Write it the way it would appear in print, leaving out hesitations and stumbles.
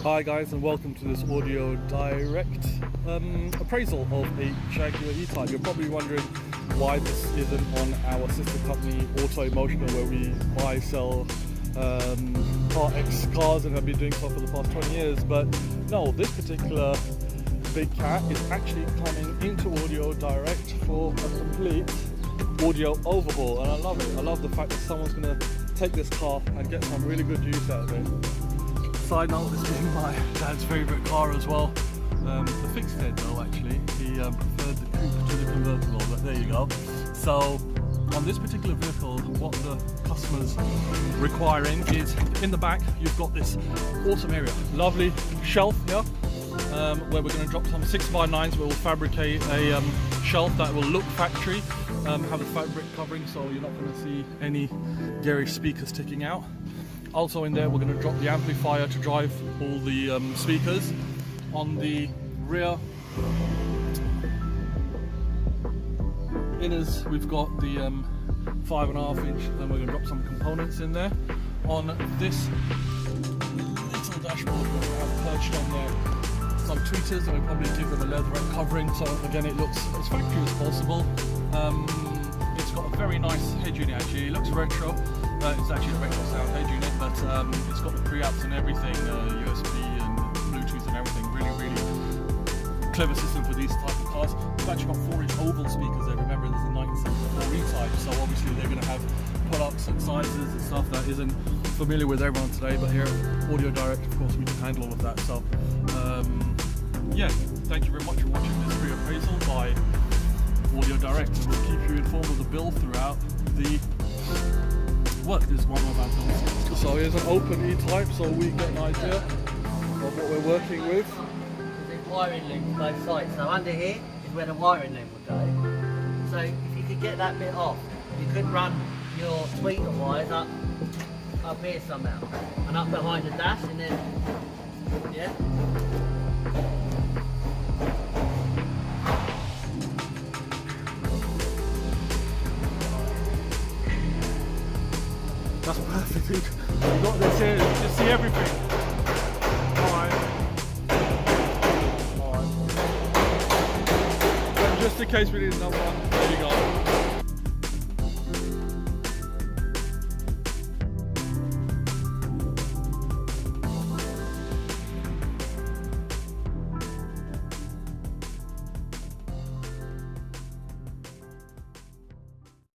Hi guys, and welcome to this audio direct appraisal of a Jaguar E-Type. You're probably wondering why this isn't on our sister company Auto Emotional, where we buy, sell Part X cars and have been doing so for the past 20 years. But no, this particular big cat is actually coming into Audio Direct for a complete audio overhaul, and I love it. I love the fact that someone's going to take this car and get some really good use out of it. Side note, this being my dad's favourite car as well. The fixed head though, actually. He preferred the coupe to the convertible, but there you go. So on this particular vehicle, what the customer's requiring is, in the back you've got this awesome area, lovely shelf here, where we're going to drop some 6x9s where we'll fabricate a shelf that will look factory, have a fabric covering so you're not going to see any garish speakers sticking out. Also in there we're going to drop the amplifier to drive all the speakers. On the rear inners we've got the 5.5 inch, then we're going to drop some components in there. On this little dashboard we're going to have perched on there some tweeters, and we'll probably give them a leatherette covering so again it looks as factory as possible. It's got a very nice head unit actually, it looks retro. It's actually a retro sound head unit, but it's got the preamps and everything, USB and Bluetooth and everything. Really clever system for these type of cars. We've actually got 4-inch oval speakers there. Remember, this is a 1974 E-Type, so obviously they're going to have pull-ups and sizes and stuff that isn't familiar with everyone today. But here at Audio Direct, of course, we can handle all of that. So yeah, thank you very much for watching this free appraisal by Audio Direct, and we'll keep you informed of the build throughout the work. This is one of our builds. So here's an open E-Type, so we get an idea of what we're working with. There's wiring loops both sides. So under here is where the wiring loop will go. So if you could get that bit off, you could run your tweeter wires up here somehow, and up behind the dash, and then yeah. That's perfect, dude. You got this here, you can see everything. Alright. Just in case we need another one.